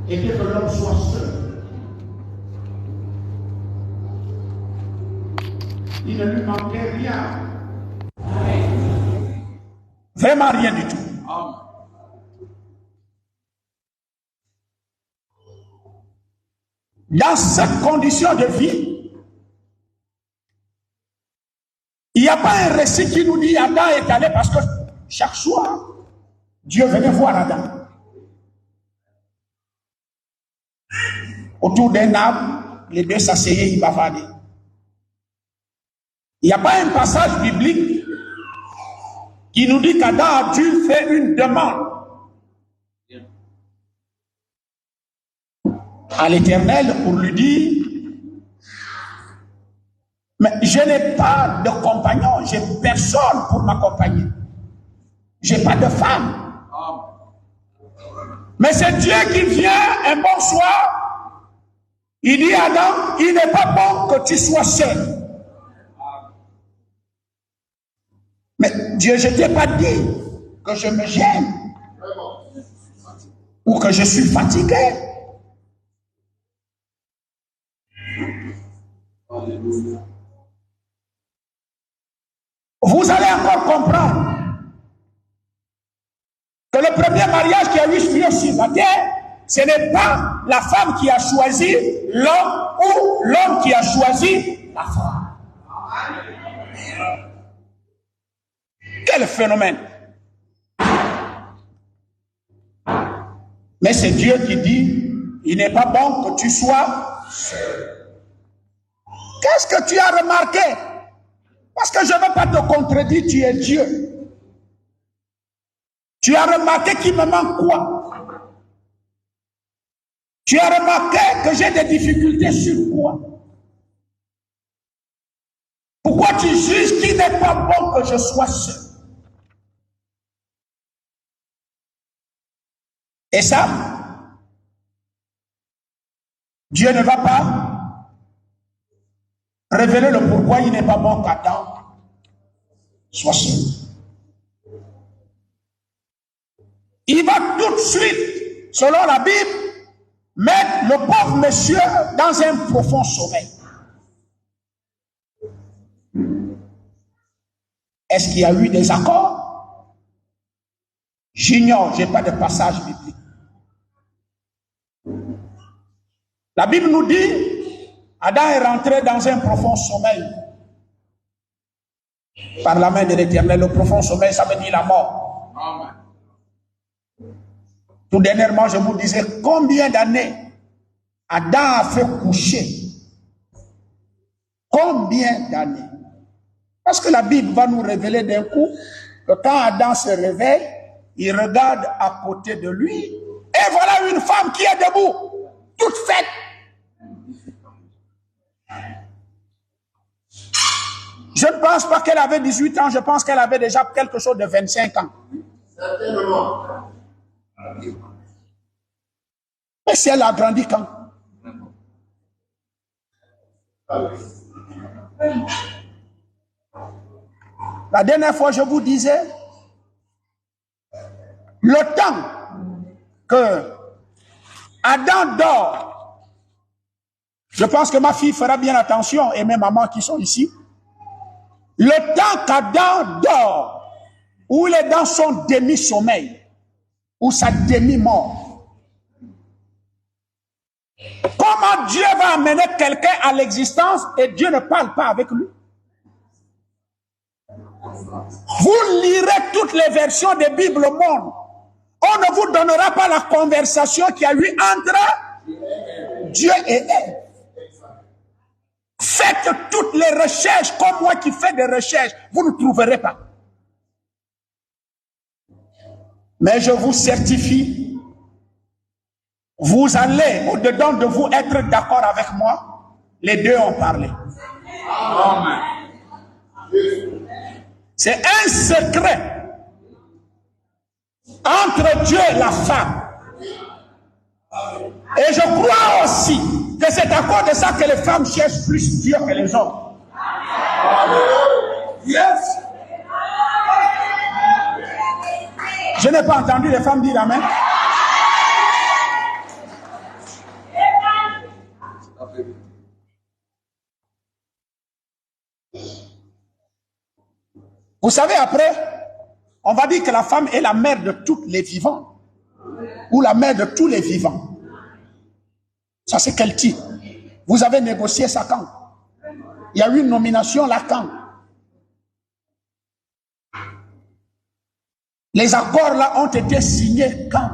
était que l'homme soit seul. Il ne lui manquait rien. Vraiment rien du tout. Dans cette condition de vie, il n'y a pas un récit qui nous dit Adam est allé parce que chaque soir, Dieu venait voir Adam. Autour d'un arbre, les deux s'asseyaient, ils bavardaient. Il n'y a pas un passage biblique qui nous dit qu'Adam a dû faire une demande à l'Éternel pour lui dire mais je n'ai pas de compagnon, j'ai personne pour m'accompagner. J'ai pas de femme. Mais c'est Dieu qui vient un bon soir. Il dit à Adam, il n'est pas bon que tu sois seul. Mais Dieu, je ne t'ai pas dit que je me gêne ou que je suis fatigué. Vous allez encore comprendre que le premier mariage qui a eu lieu sur la terre, ce n'est pas la femme qui a choisi l'homme ou l'homme qui a choisi la femme. Quel phénomène! Mais c'est Dieu qui dit, il n'est pas bon que tu sois seul. Qu'est-ce que tu as remarqué? Parce que je ne veux pas te contredire, tu es Dieu. Tu as remarqué qu'il me manque quoi? Tu as remarqué que j'ai des difficultés sur quoi? Pourquoi tu juges qu'il n'est pas bon que je sois seul? Et ça, Dieu ne va pas révéler le pourquoi il n'est pas bon qu'Adam soit seul. Il va tout de suite, selon la Bible, mettre le pauvre monsieur dans un profond sommeil. Est-ce qu'il y a eu des accords? J'ignore, je n'ai pas de passage biblique. La Bible nous dit, Adam est rentré dans un profond sommeil. Par la main de l'Éternel, le profond sommeil, ça veut dire la mort. Amen. Tout dernièrement, je vous disais combien d'années Adam a fait coucher. Combien d'années? Parce que la Bible va nous révéler d'un coup que quand Adam se réveille, il regarde à côté de lui et voilà une femme qui est debout, toute faite. Je ne pense pas qu'elle avait 18 ans, je pense qu'elle avait déjà quelque chose de 25 ans. Certainement. Mais si elle a grandi quand? La dernière fois, je vous disais, le temps que Adam dort, je pense que ma fille fera bien attention, et mes mamans qui sont ici, le temps qu'Adam dort, où il est dans son demi-sommeil, ou sa demi-mort, comment Dieu va amener quelqu'un à l'existence et Dieu ne parle pas avec lui? Vous lirez toutes les versions des Bibles au monde. On ne vous donnera pas la conversation qu'il y a eu entre Dieu et elle. Faites toutes les recherches comme moi qui fais des recherches. Vous ne trouverez pas. Mais je vous certifie, vous allez au-dedans de vous être d'accord avec moi. Les deux ont parlé. Amen. C'est un secret entre Dieu et la femme. Et je crois aussi que c'est à cause de ça que les femmes cherchent plus Dieu que les hommes. Yes. Je n'ai pas entendu les femmes dire amen. Vous savez, après, on va dire que la femme est la mère de tous les vivants. Ou la mère de tous les vivants. Ça, c'est quel titre? Vous avez négocié ça quand? Il y a eu une nomination là quand? Les accords là ont été signés quand?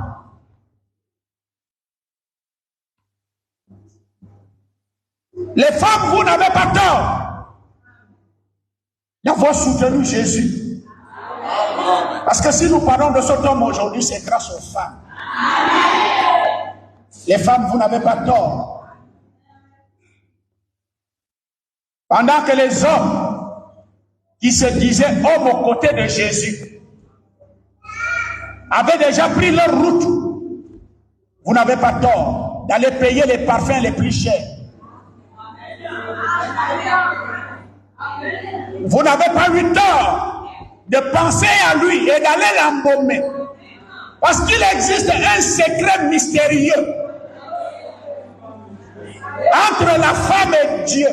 Les femmes, vous n'avez pas tort d'avoir soutenu Jésus. Parce que si nous parlons de cet homme aujourd'hui, c'est grâce aux femmes. Les femmes, vous n'avez pas tort. Pendant que les hommes qui se disaient hommes aux côtés de Jésus avaient déjà pris leur route, vous n'avez pas tort d'aller payer les parfums les plus chers. Vous n'avez pas eu tort de penser à lui et d'aller l'embaumer. Parce qu'il existe un secret mystérieux entre la femme et Dieu.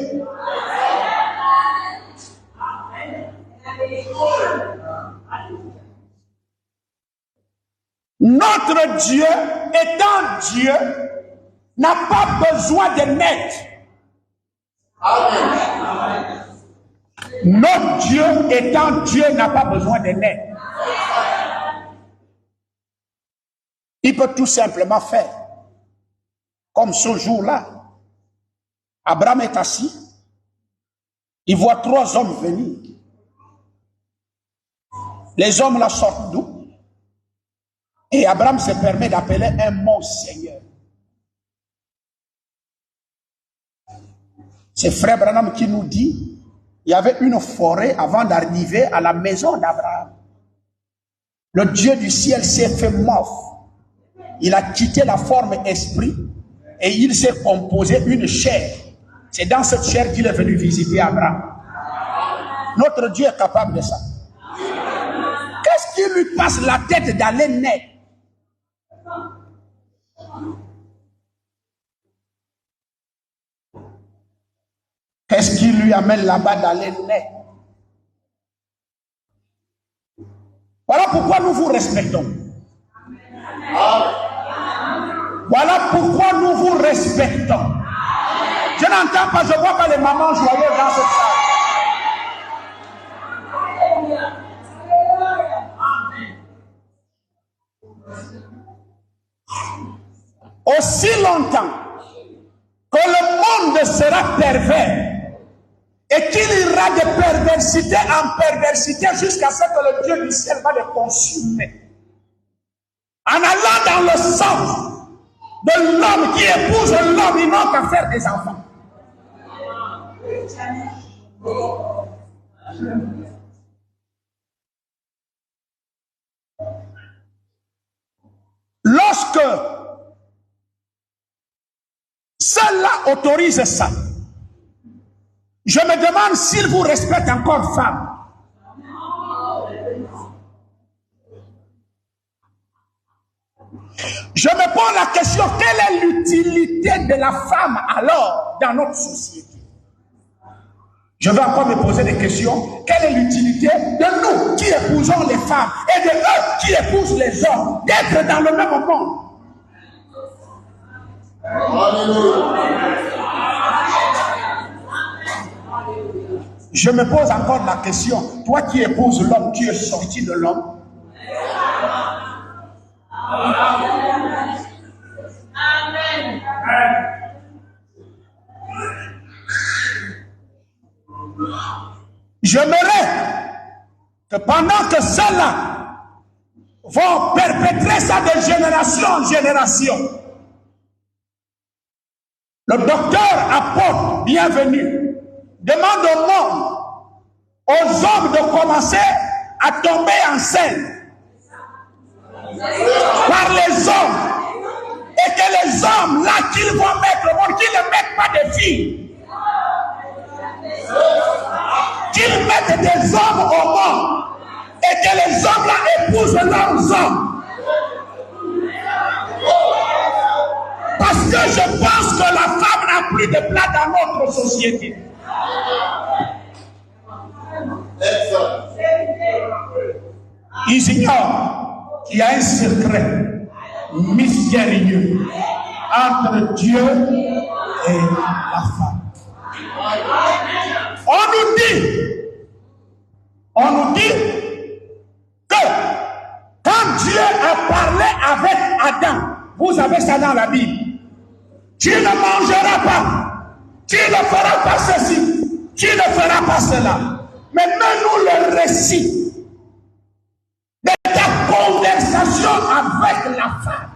Notre Dieu, étant Dieu, n'a pas besoin de net. Amen. Notre Dieu, étant Dieu, n'a pas besoin de net. Il peut tout simplement faire. Comme ce jour-là, Abraham est assis, il voit 3 hommes venir. Les hommes là sortent d'où? Et Abraham se permet d'appeler un mon Seigneur. C'est Frère Branham qui nous dit, il y avait une forêt avant d'arriver à la maison d'Abraham. Le Dieu du ciel s'est fait mort. Il a quitté la forme esprit et il s'est composé une chair. C'est dans cette chair qu'il est venu visiter Abraham. Notre Dieu est capable de ça. Qu'est-ce qui lui passe la tête d'aller naître? Qu'est-ce qui lui amène là-bas d'aller naître? Voilà pourquoi nous vous respectons. Voilà pourquoi nous vous respectons. Je n'entends pas, je ne vois pas les mamans joyeuses dans cette salle. Aussi longtemps que le monde sera pervers et qu'il ira de perversité en perversité jusqu'à ce que le Dieu du ciel va les consumer. En allant dans le sens de l'homme qui épouse l'homme, ils n'ont qu'à faire des enfants. Lorsque cela autorise ça, je me demande s'il vous respecte encore femme. Je me pose la question, quelle est l'utilité de la femme alors dans notre société? Je vais encore me poser des questions. Quelle est l'utilité de nous qui épousons les femmes et de eux qui épousent les hommes d'être dans le même monde? Je me pose encore la question. Toi qui épouses l'homme, tu es sorti de l'homme. Amen. J'aimerais que pendant que ceux-là vont perpétrer ça de génération en génération, le docteur apporte bienvenue, demande au monde, aux hommes de commencer à tomber enceinte par les hommes, et que les hommes là qu'ils vont mettre au monde, qu'ils ne mettent pas de filles, qu'ils mettent des hommes au monde, et que les hommes là épousent leurs hommes. Parce que je pense que la femme n'a plus de place dans notre société. Ils ignorent qu'il y a un secret mystérieux entre Dieu et la femme. On nous dit que quand Dieu a parlé avec Adam, vous avez ça dans la Bible, tu ne mangeras pas, tu ne feras pas ceci, tu ne feras pas cela. Maintenant, nous le récit de ta conversation avec la femme.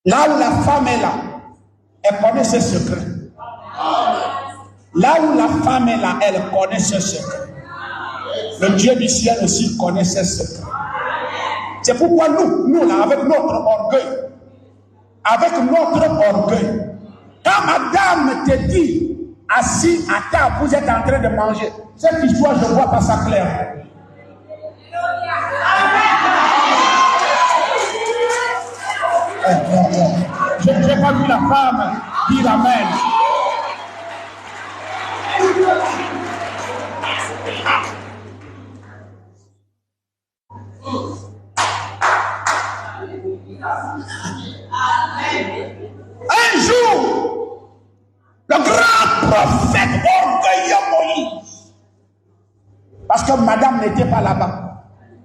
Là où la femme est là, elle connaît ses secrets. Là où la femme est là, elle connaît ses secrets. Le Dieu du ciel aussi connaît ses secrets. C'est pourquoi nous là, avec notre orgueil, quand madame te dit, assis à table, vous êtes en train de manger, cette histoire, je ne vois pas ça clair. Je n'ai pas vu la femme dire amen. Un jour, le grand prophète orgueilleux Moïse, parce que madame n'était pas là-bas.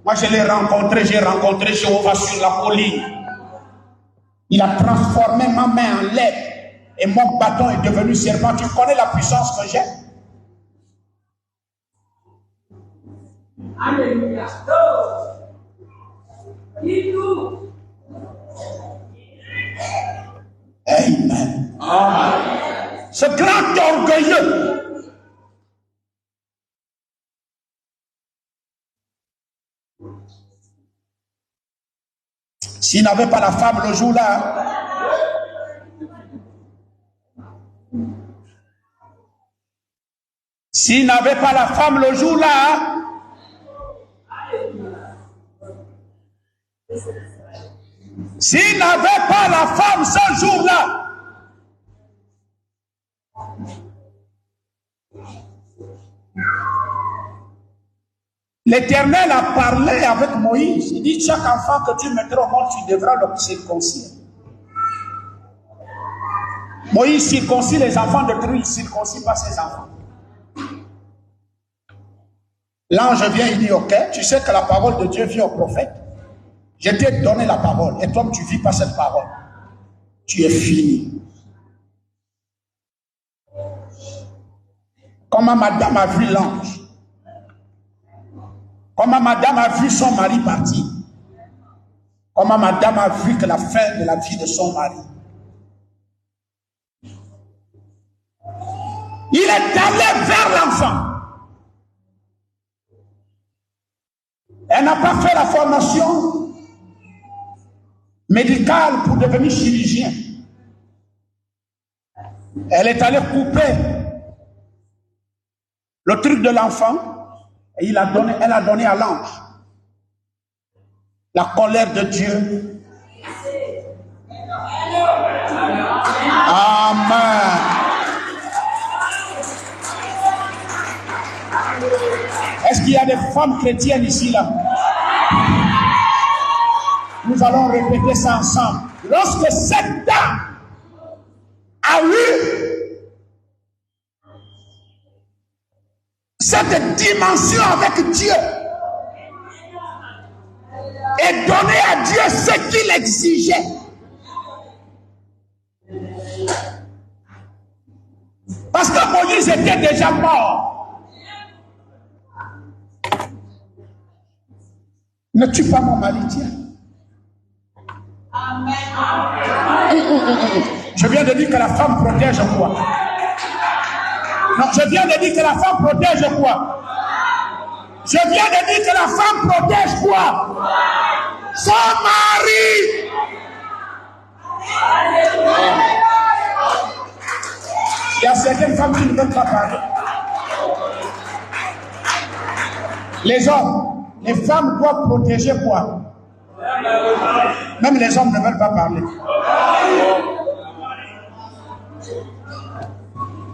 Moi, je l'ai rencontré, j'ai rencontré Jéhovah sur la colline. Il a transformé ma main en lèvre et mon bâton est devenu serpent. Tu connais la puissance que j'ai? Alléluia. Amen. Amen. Ce grand orgueilleux. S'il n'avait pas la femme le jour-là, s'il n'avait pas la femme le jour-là, s'il n'avait pas la femme ce jour-là, l'Éternel a parlé avec Moïse. Il dit, chaque enfant que tu mettras au monde, tu devras le circoncire. Moïse circoncit les enfants de Dieu, il ne circoncit pas ses enfants. L'ange vient, il dit, ok, tu sais que la parole de Dieu vient au prophète. Je t'ai donné la parole, et toi, tu ne vis pas cette parole. Tu es fini. Comment madame a vu l'ange? Comment madame a vu son mari partir? Comment madame a vu que la fin de la vie de son mari? Il est allé vers l'enfant. Elle n'a pas fait la formation médicale pour devenir chirurgien. Elle est allée couper le truc de l'enfant et elle a donné à l'ange. La colère de Dieu. Amen. Est-ce qu'il y a des femmes chrétiennes ici là? Nous allons répéter ça ensemble. Lorsque cette dame a eu cette dimension avec Dieu et donné à Dieu ce qu'il exigeait, parce que Moïse était déjà mort. Ne tue pas mon mari, tiens. Amen. Je viens de dire que la femme protège quoi? Non, je viens de dire que la femme protège quoi? Je viens de dire que la femme protège quoi? Son mari. Il y a certaines femmes qui ne veulent pas parler. Les hommes, les femmes doivent protéger quoi? Même les hommes ne veulent pas parler.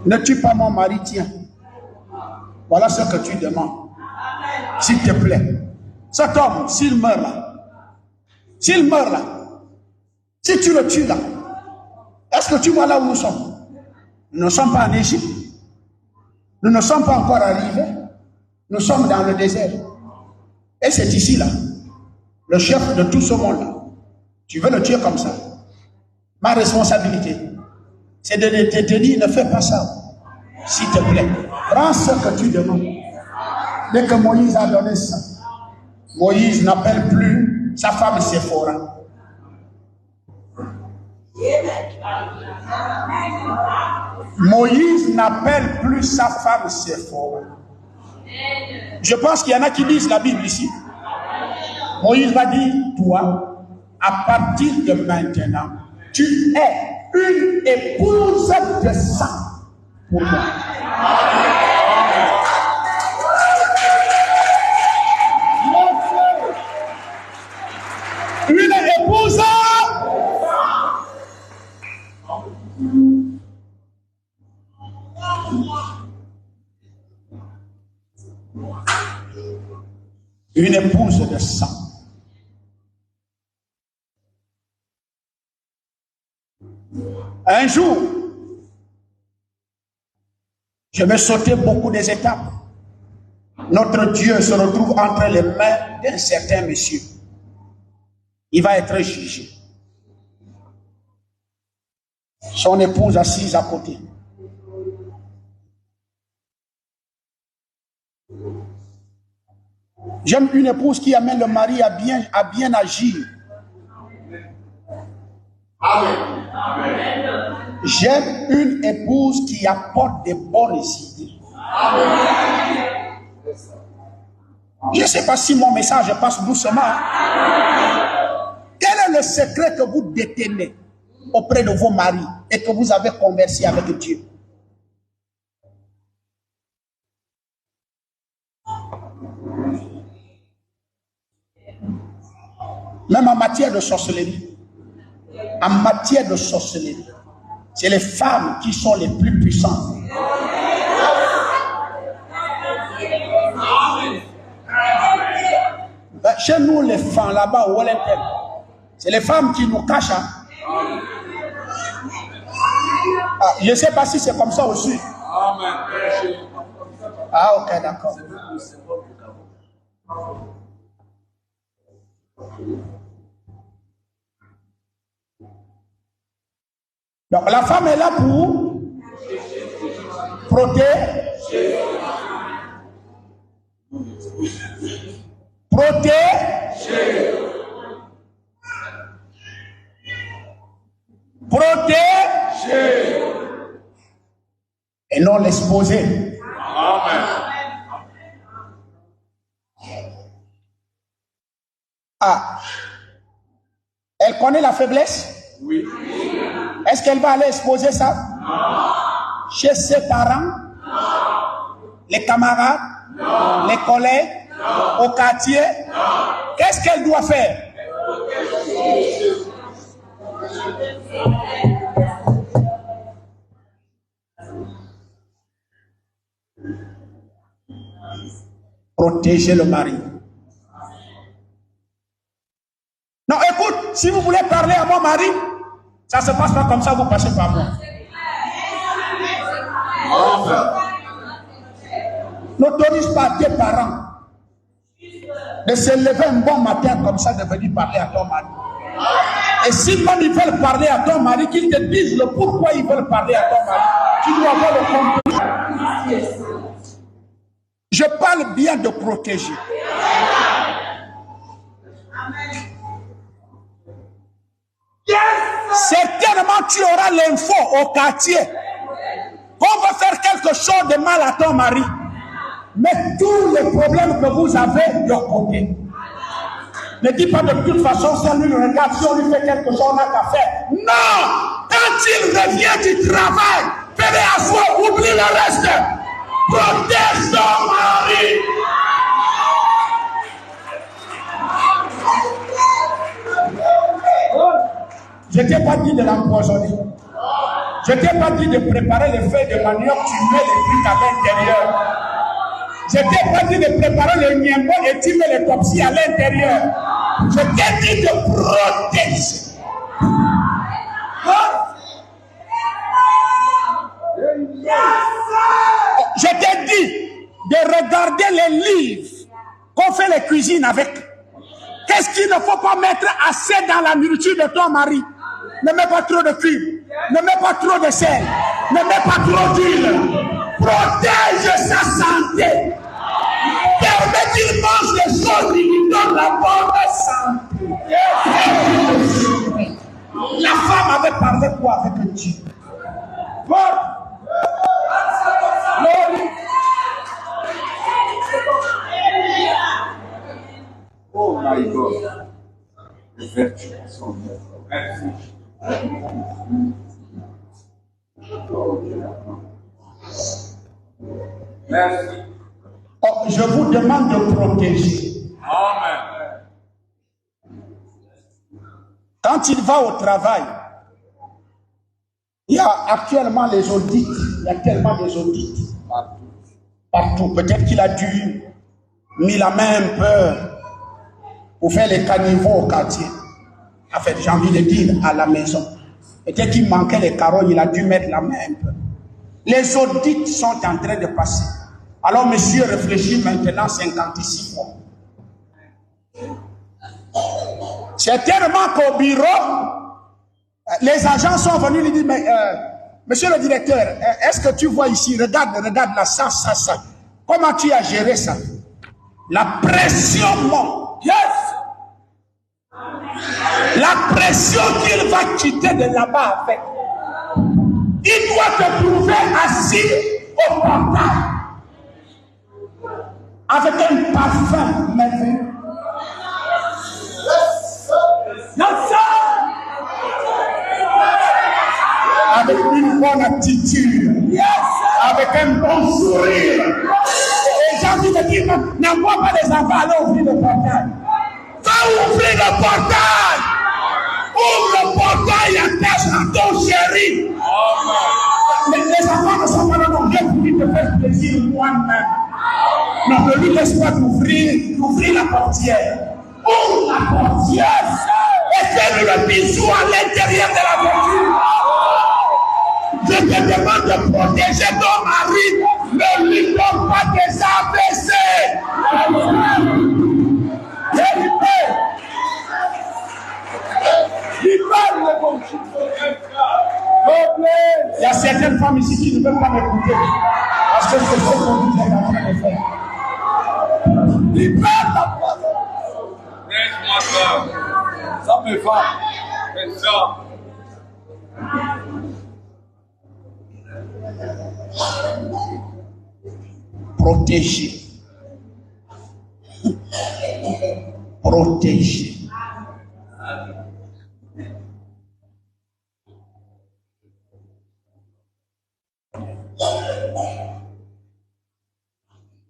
Ne tue pas mon mari, tiens. Voilà ce que tu demandes. S'il te plaît. Cet homme, s'il meurt là, si tu le tues là, est-ce que tu vois là où nous sommes? Nous ne sommes pas en Égypte. Nous ne sommes pas encore arrivés. Nous sommes dans le désert. Et c'est ici là, le chef de tout ce monde là. Tu veux le tuer comme ça? Ma responsabilité, c'est de te dire, ne fais pas ça. S'il te plaît, prends ce que tu demandes. Dès que Moïse a donné ça, Moïse n'appelle plus sa femme Séphora. Moïse n'appelle plus sa femme Séphora. Je pense qu'il y en a qui lisent la Bible ici. Moïse va dire, toi, à partir de maintenant, tu es une épouse de sang pour moi. Une épouse. Une épouse de sang. Un jour, je vais sauter beaucoup des étapes. Notre Dieu se retrouve entre les mains d'un certain monsieur. Il va être jugé. Son épouse assise à côté. J'aime une épouse qui amène le mari à bien agir. J'aime une épouse qui apporte des bonnes idées. Je ne sais pas si mon message passe doucement. Quel est le secret que vous détenez auprès de vos maris et que vous avez conversé avec Dieu? Même en matière de sorcellerie. En matière de sorcellerie, c'est les femmes qui sont les plus puissantes. Chez nous, les femmes là-bas au Wellington, c'est les femmes qui nous cachent. Je ne sais pas si c'est comme ça aussi. Ah, ok, d'accord. Donc la femme est là pour protéger. Protéger. Et non l'exposer. Amen. Ah. Elle connaît la faiblesse? Oui. Est-ce qu'elle va aller exposer ça? Non. Chez ses parents? Non. Les camarades? Non. Les collègues? Non. Au quartier? Non. Qu'est-ce qu'elle doit faire? Protéger le mari. Non, écoute, si vous voulez parler à mon mari, ça ne se passe pas comme ça, vous passez par moi. N'autorise pas tes parents de se lever un bon matin comme ça, de venir parler à ton mari. Et si comme ils veulent parler à ton mari, qu'ils te disent le pourquoi ils veulent parler à ton mari, tu dois avoir le comprendre. Je parle bien de protéger. Certainement, tu auras l'info au quartier qu'on va faire quelque chose de mal à ton mari. Mais tous les problèmes que vous avez de côté. Ne dis pas de toute façon, ça lui regarde, si on lui fait quelque chose, on n'a qu'à faire. Non! Quand il revient du travail, fais-le à soi, oublie le reste. Protège ton mari. Je ne t'ai pas dit de l'empoisonner. Je ne t'ai pas dit de préparer les feuilles de manioc, tu mets les trucs à l'intérieur. Je t'ai pas dit de préparer le niembo et tu mets les topsies à l'intérieur. Je t'ai dit de protéger. Je t'ai dit de regarder les livres qu'on fait les cuisines avec. Qu'est-ce qu'il ne faut pas mettre assez dans la nourriture de ton mari? Ne mets pas trop de cuivre, ne mets pas trop de sel, ne mets pas trop d'huile. Protège sa santé. Permets qu'il mange des choses qui lui donnent la bonne santé. La femme avait parlé quoi avec Dieu? Oh my God. Les vertus sont merci. Oh, je vous demande de protéger. Amen. Quand il va au travail, il y a actuellement les audits. Il y a tellement des audits. Partout. Peut-être qu'il a dû mis la main un peu pour faire les caniveaux au quartier. En fait, j'ai envie de dire à la maison. Peut-être qu'il manquait les carreaux, il a dû mettre la main un peu. Les audits sont en train de passer. Alors, monsieur réfléchit maintenant 56 fois. Certainement qu'au bureau, les agents sont venus lui dire, mais monsieur le directeur, est-ce que tu vois ici, regarde là, ça. Comment tu as géré ça? La pression monte. Yes! La pression qu'il va quitter de là-bas avec. Il doit te trouver assis au portail. Avec un parfum merveilleux. Avec une bonne attitude. Yes. Avec un bon sourire. Et j'ai envie de dire, n'envoie pas les enfants aller ouvrir le portail. Va ouvrir le portail. Ouvre le portail et attache à ton chéri. Les enfants ne sont pas là, non, j'ai voulu te faire plaisir moi-même. Non, ne lui laisse pas d'ouvrir la portière. Ouvre la portière et fais-lui le bisou à l'intérieur de la voiture. Je te demande de protéger ton mari. Ne lui donne pas des AVC. Il y a certaines femmes ici qui ne veulent pas m'écouter. Parce que c'est ce qu'on dit en train de faire. Libère ta parole. Laisse-moi ça. Ça me va. Fais ça. Protéger. Protéger.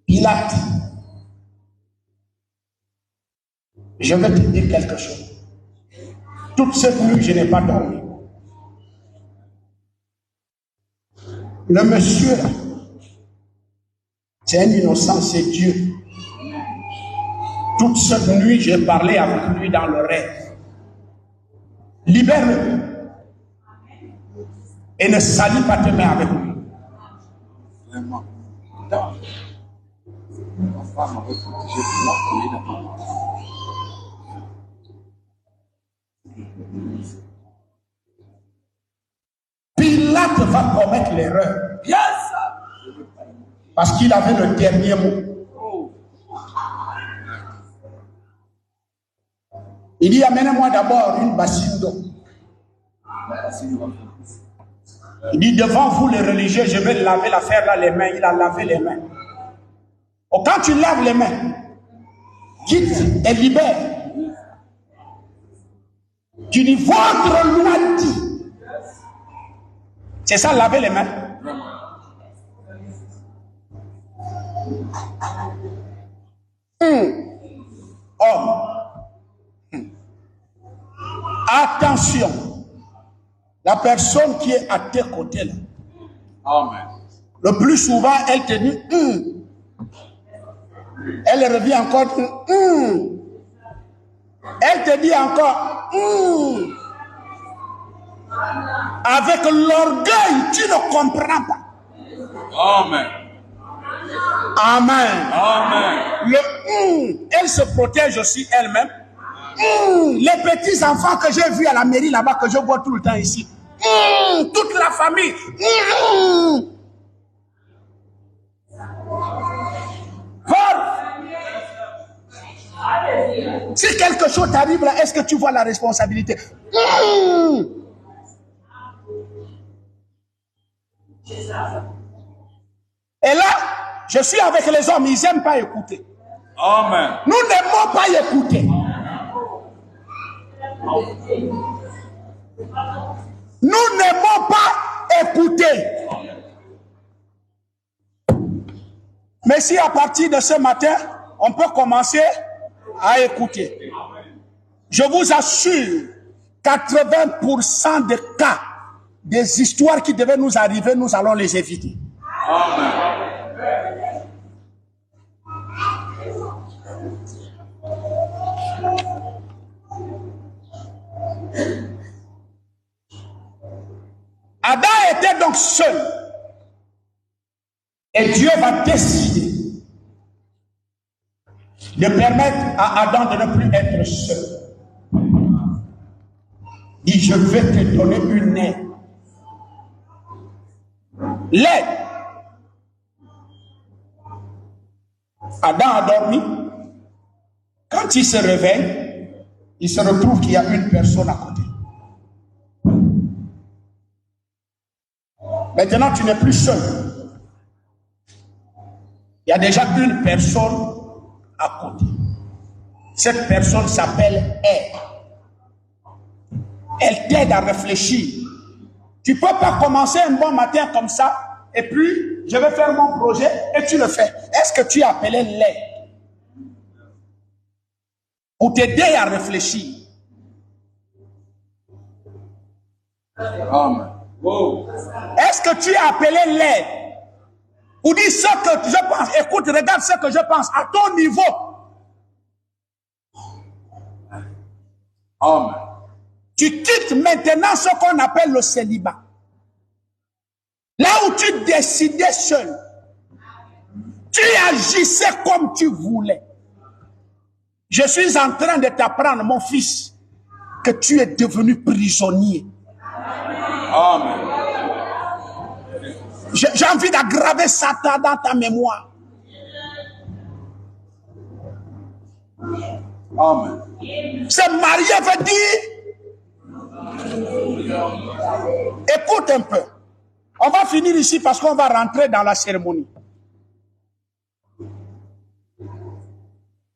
Pilate, je vais te dire quelque chose. Toute cette nuit, je n'ai pas dormi. Le monsieur, c'est un innocent, c'est Dieu. Toute cette nuit, j'ai parlé avec lui dans le rêve. Libère-le. Et ne salis pas tes mains avec lui. Vraiment. Ma femme avait protégé pour la coller la main. Pilate va commettre l'erreur. Yes! Parce qu'il avait le dernier mot. Il dit, amenez-moi d'abord une bassine d'eau. Il dit, devant vous les religieux, je vais laver l'affaire là les mains. Il a lavé les mains. Oh, quand tu laves les mains, quitte et libère. Tu dis, votre loi dit. C'est ça, laver les mains. Homme. Attention. La personne qui est à tes côtés là. Amen. Le plus souvent, elle te dit, Elle revient encore. Elle te dit encore. Avec l'orgueil, tu ne comprends pas. Amen. Amen. Amen. Elle se protège aussi elle-même. Les petits enfants que j'ai vus à la mairie là-bas, que je vois tout le temps ici. Toute la famille. Si quelque chose t'arrive là, est-ce que tu vois la responsabilité? Et là, je suis avec les hommes, ils n'aiment pas écouter. Amen. Nous n'aimons pas écouter. Nous n'aimons pas écouter. Mais si à partir de ce matin, on peut commencer à écouter. Je vous assure, 80% des cas, des histoires qui devaient nous arriver, nous allons les éviter. Amen. Adam était donc seul. Et Dieu va décider de permettre à Adam de ne plus être seul. Il dit, je vais te donner une aide. L'aide. Adam a dormi. Quand il se réveille, il se retrouve qu'il y a une personne à côté. Maintenant, tu n'es plus seul. Il y a déjà une personne à côté. Cette personne s'appelle Ève. Elle t'aide à réfléchir. Tu ne peux pas commencer un bon matin comme ça, et puis je vais faire mon projet, et tu le fais. Est-ce que tu as appelé l'aide pour t'aider à réfléchir? Amen. Wow. Est-ce que tu as appelé l'aide pour dire ce que je pense? Écoute, regarde ce que je pense à ton niveau. Amen. Tu quittes maintenant ce qu'on appelle le célibat. Là où tu décidais seul, tu agissais comme tu voulais. Je suis en train de t'apprendre, mon fils, que tu es devenu prisonnier. Amen. J'ai envie d'aggraver Satan dans ta mémoire. Amen. Se marier veut dire... Écoute un peu. On va finir ici parce qu'on va rentrer dans la cérémonie.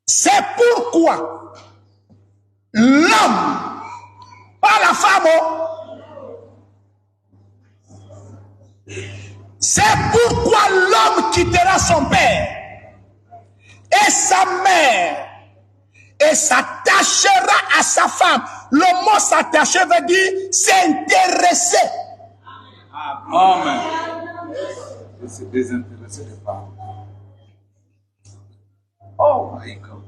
C'est pourquoi l'homme, pas la femme, c'est pourquoi l'homme quittera son père et sa mère et s'attachera à sa femme. Le mot s'attacher veut dire s'intéresser. Amen. Et se désintéresser des femmes. Oh my God.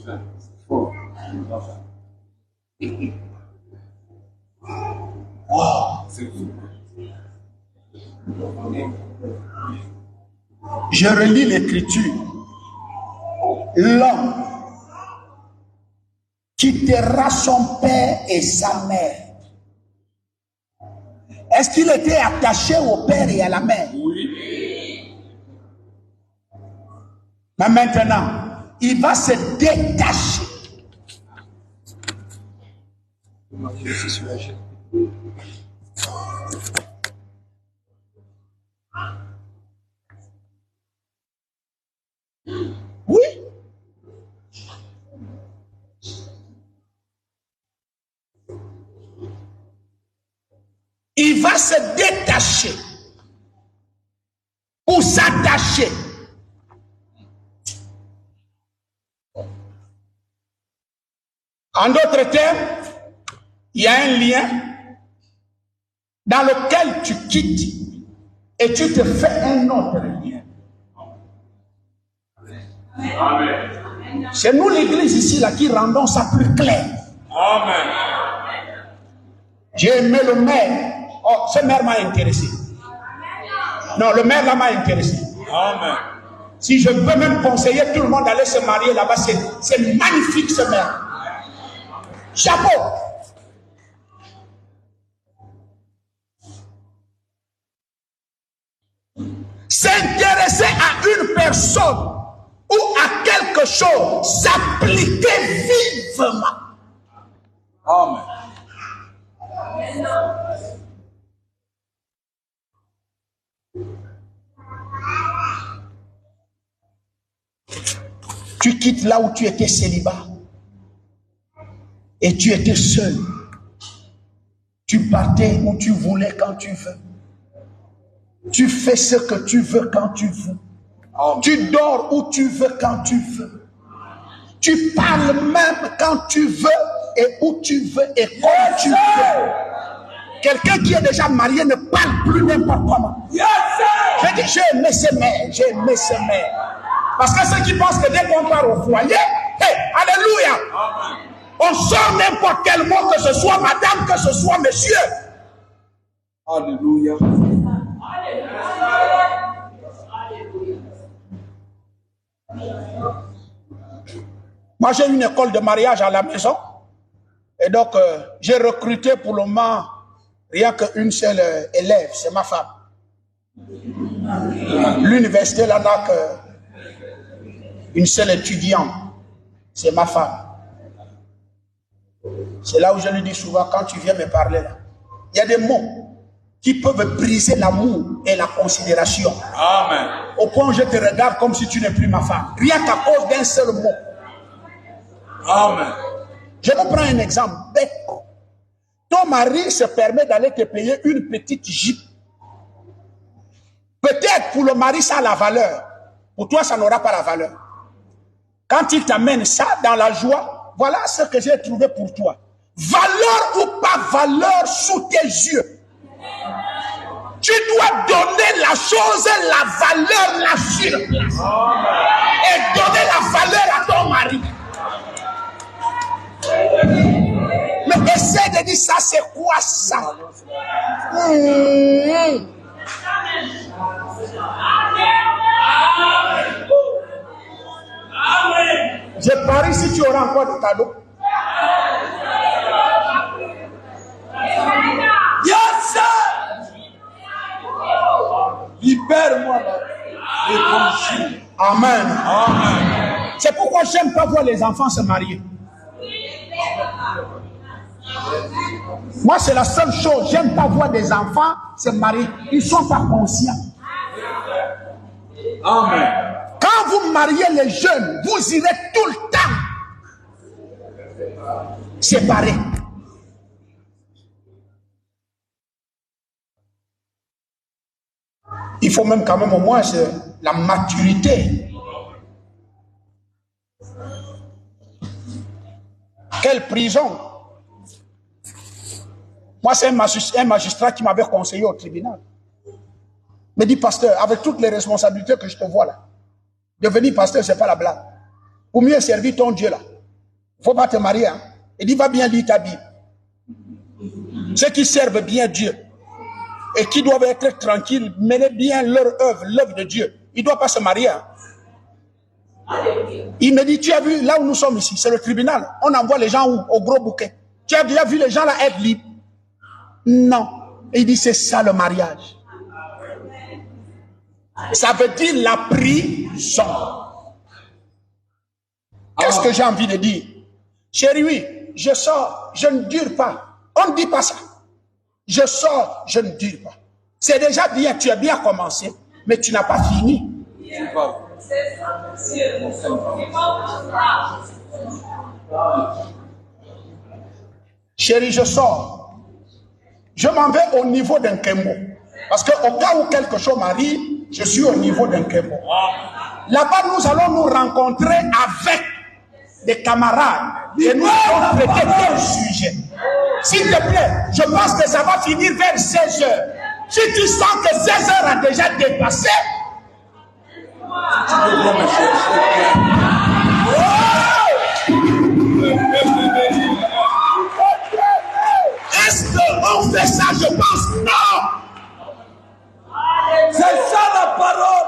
C'est fort. Wow. C'est fou. Je relis l'écriture. L'homme quittera son père et sa mère. Est-ce qu'il était attaché au père et à la mère? Oui. Mais maintenant, il va se détacher. Oui. Il va se détacher ou s'attacher. En d'autres termes, il y a un lien dans lequel tu quittes et tu te fais un autre lien. C'est nous l'église ici là qui rendons ça plus clair. Amen. J'ai aimé le maire. Oh, ce maire m'a intéressé. Non, le maire là m'a intéressé. Amen. Si je peux même conseiller tout le monde d'aller se marier là-bas, c'est magnifique ce maire. Chapeau. S'intéresser à une personne ou à quelque chose, s'appliquer vivement. Amen. Tu quittes là où tu étais célibat et tu étais seul. Tu partais où tu voulais quand tu veux. Tu fais ce que tu veux quand tu veux. Tu dors où tu veux quand tu veux. Tu parles même quand tu veux et où tu veux et comme tu veux. Quelqu'un qui est déjà marié ne parle plus n'importe comment. J'ai dit, j'ai aimé ces mères, j'ai aimé ces mères. Parce que ceux qui pensent que dès qu'on part au foyer, hey, alléluia, on sort n'importe quel mot, que ce soit madame, que ce soit monsieur. Alléluia. Moi, j'ai une école de mariage à la maison. Et donc, j'ai recruté pour le moment rien qu'une seule élève, c'est ma femme. L'université, là, n'a qu'une seule étudiante, c'est ma femme. C'est là où je lui dis souvent, quand tu viens me parler, là, il y a des mots qui peuvent briser l'amour et la considération. Amen. Au point où je te regarde comme si tu n'es plus ma femme. Rien qu'à cause d'un seul mot. Amen. Je vous prends un exemple bête. Ton mari se permet d'aller te payer une petite Jeep. Peut-être pour le mari, ça a la valeur. Pour toi, ça n'aura pas la valeur. Quand il t'amène ça dans la joie, voilà ce que j'ai trouvé pour toi. Valeur ou pas valeur sous tes yeux. Tu dois donner la chose, la valeur, la sur place. Et donner la valeur à ton mari. Mais essaie de dire ça, c'est quoi ça? Je parie si tu auras encore des cadeaux. Yes, sir. Libère-moi là. Amen. Amen. C'est pourquoi j'aime pas voir les enfants se marier. Moi, c'est la seule chose. J'aime pas voir des enfants se marier. Ils sont pas conscients. Amen. Quand vous mariez les jeunes, vous irez tout le temps séparés. Il faut même quand même au moins la maturité. Quelle prison? Moi, c'est un magistrat qui m'avait conseillé au tribunal. Il me dit, pasteur, avec toutes les responsabilités que je te vois là, devenir pasteur, c'est pas la blague. Pour mieux servir ton Dieu là, il ne faut pas te marier. Hein. Il dit, va bien lire ta Bible. Ceux qui servent bien Dieu et qui doivent être tranquilles, mener bien leur œuvre, l'œuvre de Dieu, ils ne doivent pas se marier. Hein. Il me dit, tu as vu, là où nous sommes ici, c'est le tribunal. On envoie les gens au gros bouquet. Tu as déjà vu les gens là être libres? Non. Il dit, c'est ça le mariage. Ça veut dire la prison. Qu'est-ce que j'ai envie de dire? Chérie, oui, je sors, je ne dure pas. On ne dit pas ça. Je sors, je ne dure pas. C'est déjà bien, tu as bien commencé, mais tu n'as pas fini. Chérie, je sors. Je m'en vais au niveau d'un Kembo. Parce qu'au cas où quelque chose m'arrive, je suis au niveau d'un Kembo. Là-bas, nous allons nous rencontrer avec des camarades et nous allons traiter quel sujet. S'il te plaît, je pense que ça va finir vers 16 heures. Si tu sens que 16 heures a déjà dépassé, Tu veux venir me chercher. Est-ce qu'on fait ça? Je pense non. C'est ça la parole.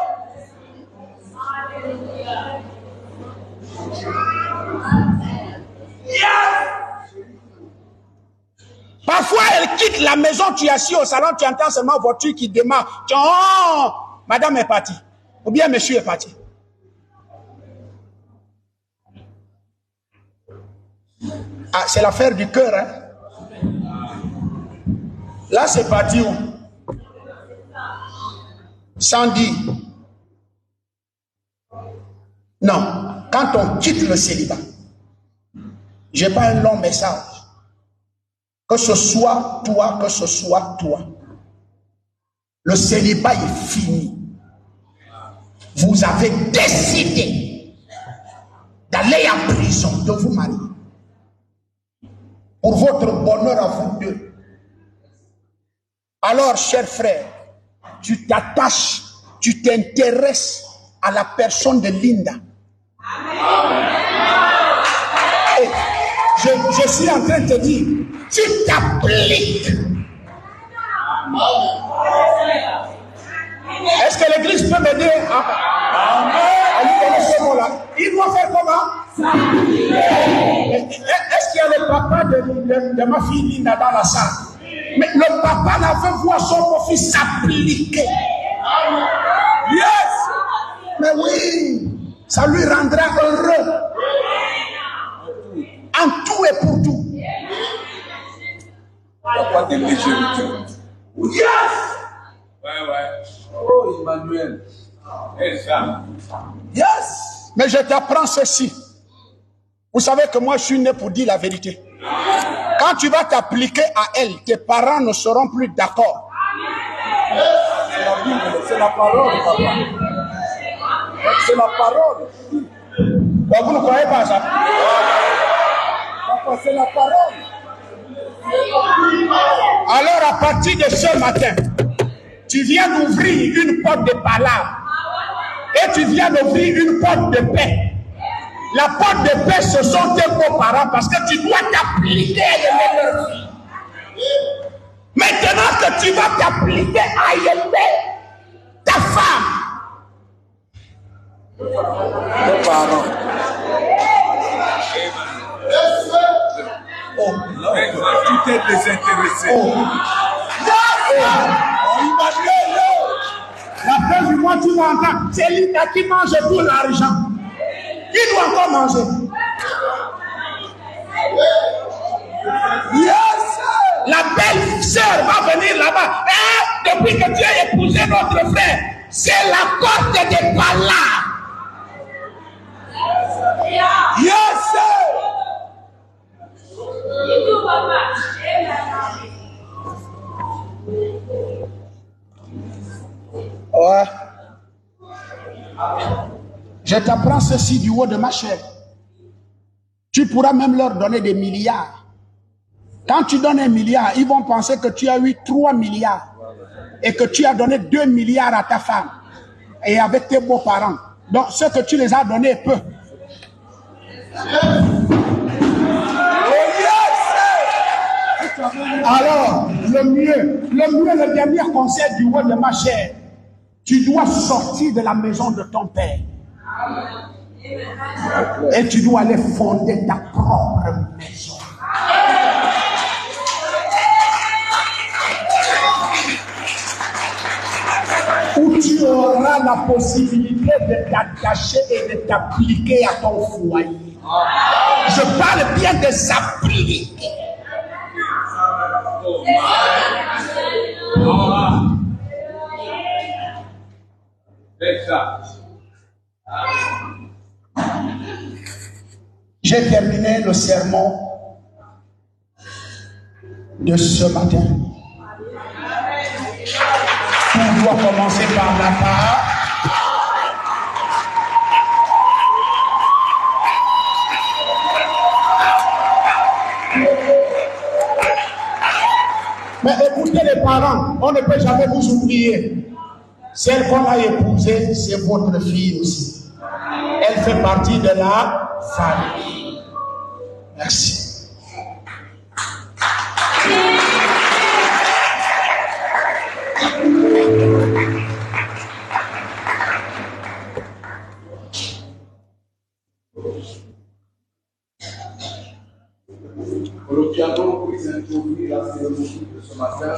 Parfois, elle quitte la maison, tu es assis au salon, tu entends seulement voiture qui démarre. Tu dis, oh, madame est partie. Ou bien monsieur est parti. Ah, c'est l'affaire du cœur, hein. Là, c'est parti où? Sans dire. Non, quand on quitte le célibat, je n'ai pas un long message. Que ce soit toi, que ce soit toi. Le célibat est fini. Vous avez décidé d'aller en prison, de vous marier. Pour votre bonheur à vous deux. Alors, cher frère, tu t'attaches, tu t'intéresses à la personne de Linda. Et je suis en train de te dire, tu t'appliques. Est-ce que l'église peut m'aider à lui donner ce mot-là? Il doit faire comment? Est-ce qu'il y a le papa de ma fille Linda dans la salle? Mais le papa n'a fait voir son fils s'appliquer. Yes! Mais oui, ça lui rendra heureux. En tout et pour tout. Pas de légèreté. Yes! Ouais. Oh, Emmanuel. Et ça. Yes! Mais je t'apprends ceci. Vous savez que moi, je suis né pour dire la vérité. Quand tu vas t'appliquer à elle, tes parents ne seront plus d'accord. C'est la Bible, c'est la parole, papa. C'est la parole. Donc, vous ne croyez pas ça? Papa, c'est la parole. Alors, à partir de ce matin, tu viens d'ouvrir une porte de palabre. Et tu viens d'ouvrir une porte de paix. La porte de paix, ce sont tes beaux-parents parce que tu dois t'appliquer à aimer leur fille. Maintenant que tu vas t'appliquer à aimer ta femme. Tes parents. Oh, Tu t'es désintéressé. oh. La fin du mois, tu vas entendre. C'est Linda qui mange tout l'argent. Qui doit encore manger? Yes! La belle sœur va venir là-bas. Depuis que tu as épousé notre frère, c'est la porte des palabres. Yes! Ouais. Je t'apprends ceci du haut de ma chair. Tu pourras même leur donner des milliards. Quand tu donnes 1 milliard, ils vont penser que tu as eu 3 milliards. Et que tu as donné 2 milliards à ta femme. Et avec tes beaux-parents. Donc, ce que tu les as donnés peu. Alors, le dernier conseil du haut de ma chair, tu dois sortir de la maison de ton père. Et tu dois aller fonder ta propre maison. Où tu auras la possibilité de t'attacher et de t'appliquer à ton foyer. Je parle bien de s'appliquer. J'ai terminé le sermon de ce matin. Tout doit commencer par la part. Mais écoutez les parents, on ne peut jamais vous oublier. Celle qu'on a épousée, c'est votre fille aussi. Elle fait partie de la famille. Merci. Pour le piano, vous introduire la cérémonie de ce matin.